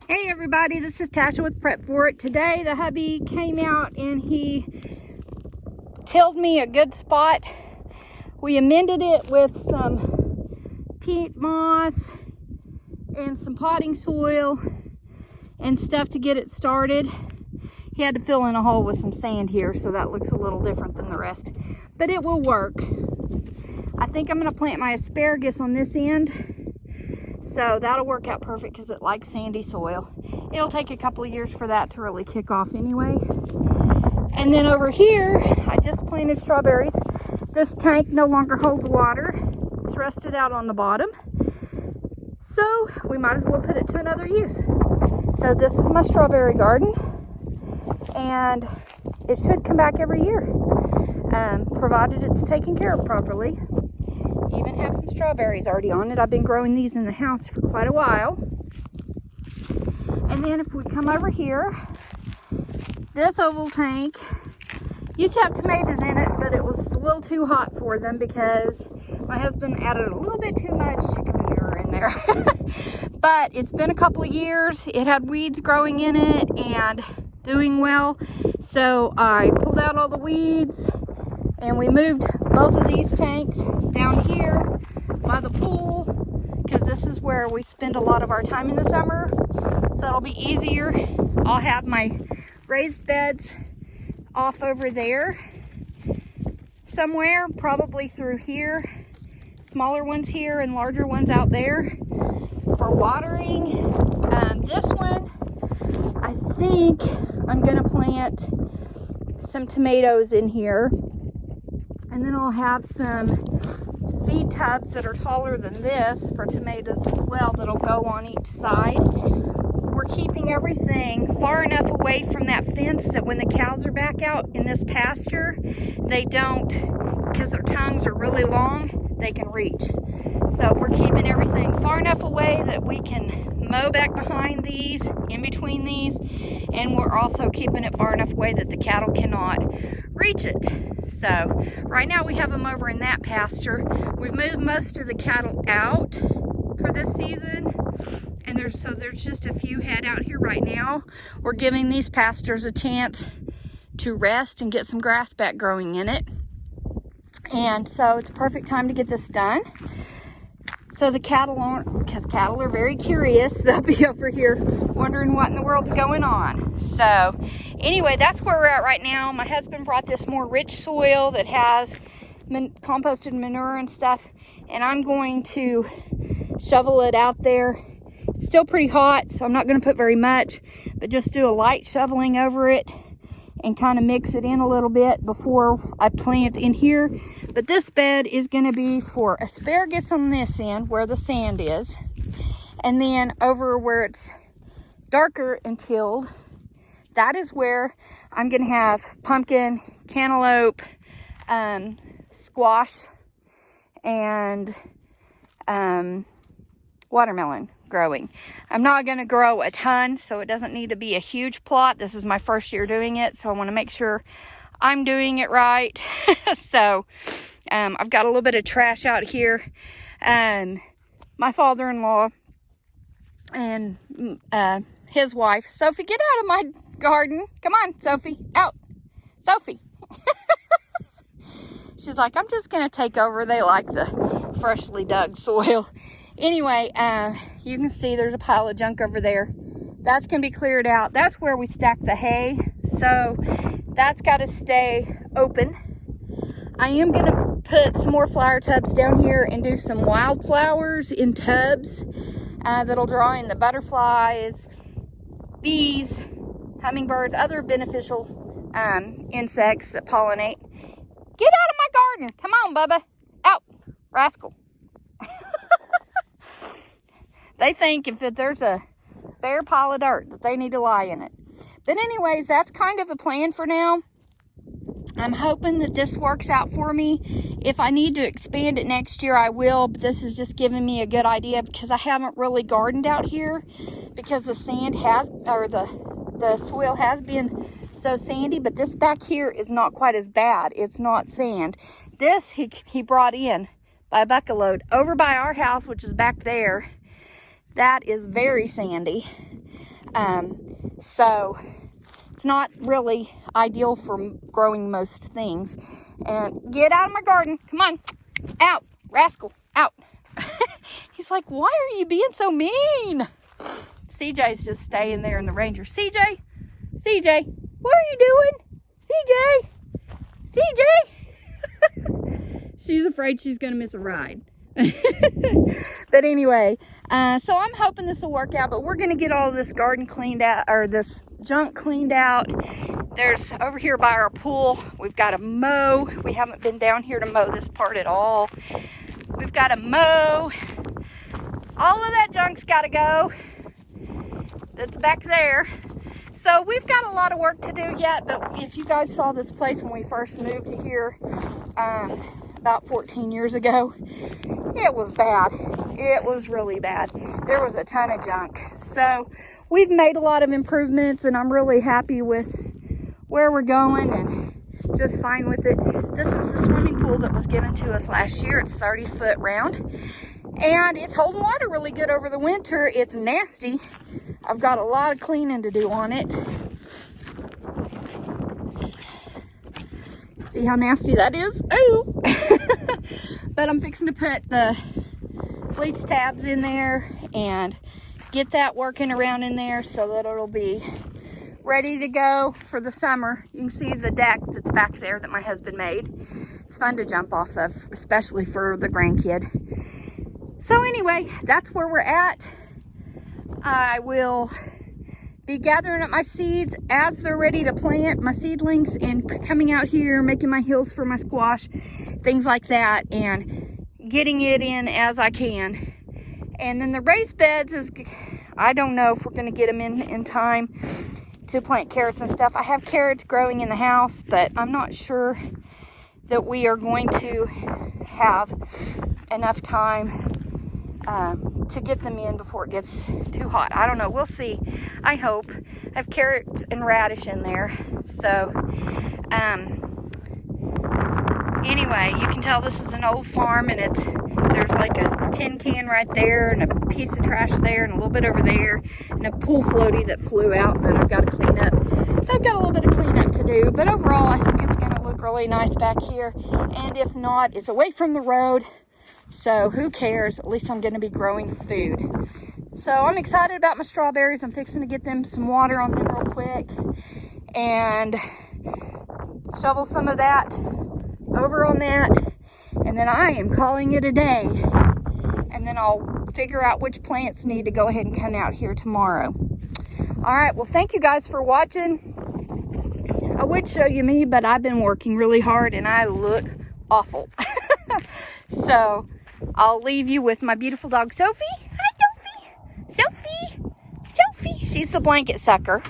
Hey everybody, this is Tasha with Prep For It. Today the hubby came out and he tilled me a good spot. We amended it with some peat moss and some potting soil and stuff to get it started. He had to fill in a hole with some sand here, so that looks a little different than the rest, but it will work. I think I'm going to plant my asparagus on this end. So that'll work out perfect because it likes sandy soil. It'll take a couple of years for that to really kick off anyway. And then over here, I just planted strawberries. This tank no longer holds water. It's rusted out on the bottom. So we might as well put it to another use. So this is my strawberry garden. And it should come back every year, provided it's taken care of properly. Even have some strawberries already on it. I've been growing these in the house for quite a while. And then if we come over here, this oval tank used to have tomatoes in it, but it was a little too hot for them because my husband added a little bit too much chicken manure in there. But it's been a couple of years. It had weeds growing in it and doing well. So I pulled out all the weeds and we moved both of these tanks down here by the pool because this is where we spend a lot of our time in the summer. So it'll be easier. I'll have my raised beds off over there somewhere, probably through here. Smaller ones here and larger ones out there for watering. This one, I think I'm gonna plant some tomatoes in here. And then I'll have some feed tubs that are taller than this for tomatoes as well that'll go on each side. We're keeping everything far enough away from that fence that when the cows are back out in this pasture, they don't, because their tongues are really long, they can reach. So we're keeping everything far enough away that we can mow back behind these, in between these, and we're also keeping it far enough away that the cattle cannot reach it. So right now we have them over in that pasture. We've moved most of the cattle out for this season, and there's just a few head out here right now. We're giving these pastures a chance to rest and get some grass back growing in it. And so it's a perfect time to get this done. So the cattle aren't, because cattle are very curious, they'll be over here wondering what in the world's going on. So anyway, that's where we're at right now. My husband brought this more rich soil that has composted manure and stuff, and I'm going to shovel it out there. It's still pretty hot, so I'm not going to put very much, but just do a light shoveling over it and kind of mix it in a little bit before I plant in here. But this bed is going to be for asparagus on this end where the sand is, and then over where it's darker and tilled, that is where I'm going to have pumpkin, cantaloupe, squash, and watermelon growing. I'm not going to grow a ton, so it doesn't need to be a huge plot. This is my first year doing it, so I want to make sure I'm doing it right. So I've got a little bit of trash out here. My father-in-law and his wife, Sophie, get out of my garden. Come on, Sophie, out. Sophie. She's like, I'm just going to take over. They like the freshly dug soil. Anyway, you can see there's a pile of junk over there. That's going to be cleared out. That's where we stack the hay. So that's got to stay open. I am going to put some more flower tubs down here and do some wildflowers in tubs that'll draw in the butterflies, bees, hummingbirds, other beneficial insects that pollinate. Get out of my garden. Come on, Bubba. Out, rascal. They think if there's a bare pile of dirt that they need to lie in it. But anyways, that's kind of the plan for now. I'm hoping that this works out for me. If I need to expand it next year, I will. But this is just giving me a good idea because I haven't really gardened out here because the sand has, or the soil has been so sandy. But this back here is not quite as bad. It's not sand. This he brought in by a bucket load over by our house, which is back there. That is very sandy. So it's not really ideal for growing most things. And get out of my garden. Come on. Out. Rascal. Out. He's like, why are you being so mean? CJ's just staying there in the Ranger. CJ, what are you doing? CJ. She's afraid she's going to miss a ride. But anyway, so I'm hoping this will work out, but we're going to get all of this garden cleaned out, or this junk cleaned out. There's over here by our pool, we've got to mow. We haven't been down here to mow this part at all. We've got to mow. All of that junk's got to go. That's back there. So we've got a lot of work to do yet, but if you guys saw this place when we first moved to here, about 14 years ago, it was bad. It was really bad. There was a ton of junk. So we've made a lot of improvements, and I'm really happy with where we're going and just fine with it. This is the swimming pool that was given to us last year. It's 30 foot round, and it's holding water really good over the winter. It's nasty. I've got a lot of cleaning to do on it. See how nasty that is? Ooh! But I'm fixing to put the bleach tabs in there and get that working around in there so that it'll be ready to go for the summer. You can see the deck that's back there that my husband made. It's fun to jump off of, especially for the grandkid. So anyway, that's where we're at. I will be gathering up my seeds as they're ready to plant, my seedlings, and coming out here, making my hills for my squash, things like that, and getting it in as I can. And then the raised beds is, I don't know if we're going to get them in time to plant carrots and stuff. I have carrots growing in the house, but I'm not sure that we are going to have enough time to get them in before it gets too hot. I don't know. We'll see. I hope. I have carrots and radish in there. So, anyway, you can tell this is an old farm, and there's like a tin can right there and a piece of trash there and a little bit over there and a pool floaty that flew out that I've got to clean up. So I've got a little bit of cleanup to do, but overall I think it's going to look really nice back here. And if not, it's away from the road. So who cares? At least I'm going to be growing food. So I'm excited about my strawberries. I'm fixing to get them some water on them real quick and shovel some of that over on that. And then I am calling it a day. And then I'll figure out which plants need to go ahead and come out here tomorrow. All right. Well, thank you guys for watching. I would show you me, but I've been working really hard and I look awful. So I'll leave you with my beautiful dog, Sophie. Hi, Sophie. She's the blanket sucker.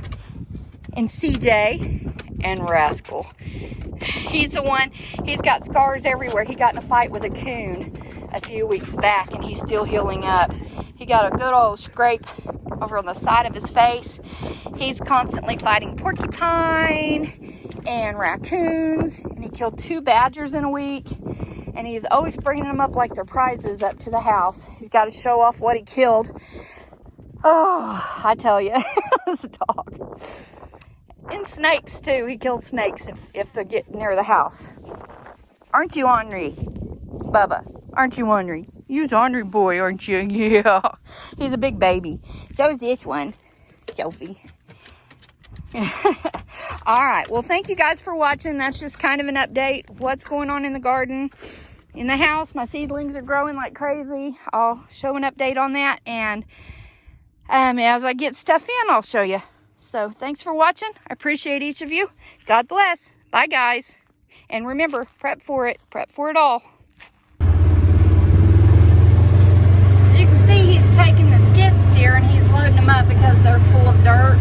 And CJ and Rascal. He's the one, he's got scars everywhere. He got in a fight with a coon a few weeks back and he's still healing up. He got a good old scrape over on the side of his face. He's constantly fighting porcupine and raccoons, and he killed 2 badgers in a week. And he's always bringing them up like they're prizes up to the house. He's got to show off what he killed. Oh, I tell you, this dog. And snakes, too. He kills snakes if they get near the house. Aren't you ornery, Bubba? Aren't you ornery? You're an ornery boy, aren't you? Yeah. He's a big baby. So is this one, Sophie. All right. Well, thank you guys for watching. That's just kind of an update. What's going on in the garden. In the house, my seedlings are growing like crazy. I'll show an update on that. And as I get stuff in, I'll show you. So thanks for watching. I appreciate each of you. God bless. Bye, guys. And remember, prep for it. Prep for it all. As you can see, he's taking the skid steer and he's loading them up because they're full of dirt.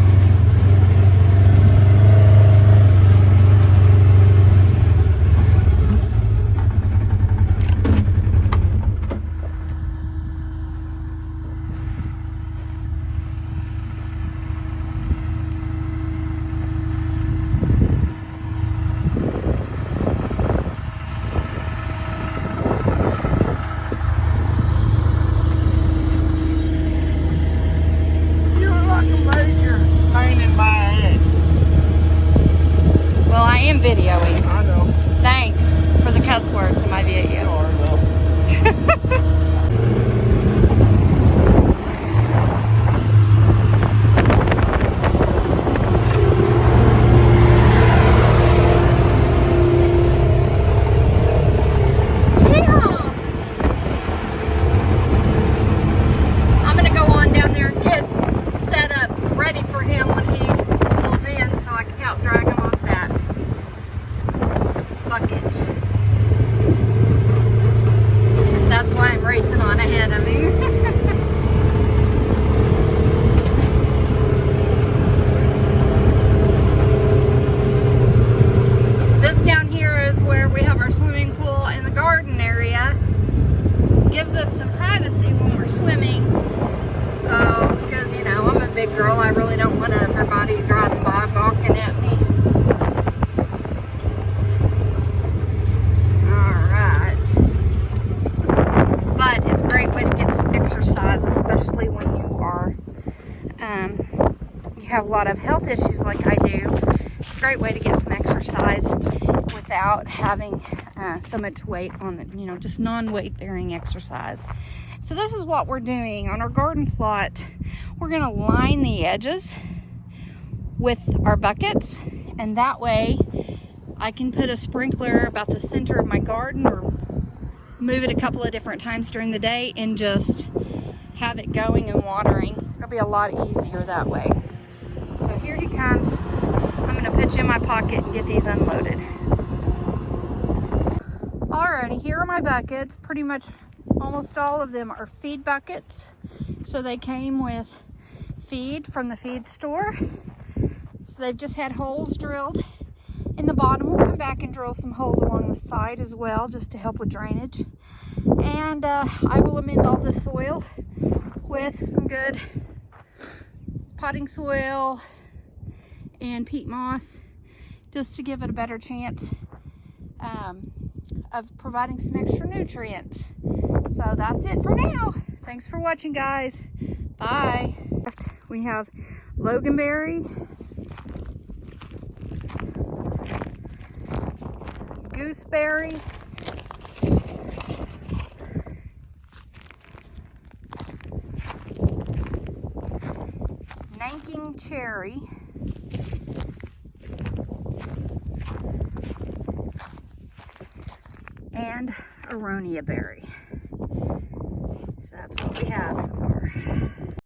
gives us some privacy when we're swimming. So, because, you know, I'm a big girl, I really don't want everybody driving by gawking at me. Alright. But it's a great way to get some exercise, especially when you are, you have a lot of health issues like I do. It's a great way to get some exercise without having so much weight on the, you know, just non-weight bearing exercise. So this is what we're doing on our garden plot. We're going to line the edges with our buckets, and that way I can put a sprinkler about the center of my garden or move it a couple of different times during the day and just have it going and watering. It'll be a lot easier that way. So here he comes. I'm going to put you in my pocket and get these unloaded. Alrighty, here are my buckets. Pretty much almost all of them are feed buckets. So they came with feed from the feed store. So they've just had holes drilled in the bottom. We'll come back and drill some holes along the side as well, just to help with drainage. And I will amend all the soil with some good potting soil and peat moss, just to give it a better chance of providing some extra nutrients. So that's it for now. Thanks for watching, guys. Bye. We have loganberry, gooseberry, Nanking cherry, and aronia berry. So that's what we have so far.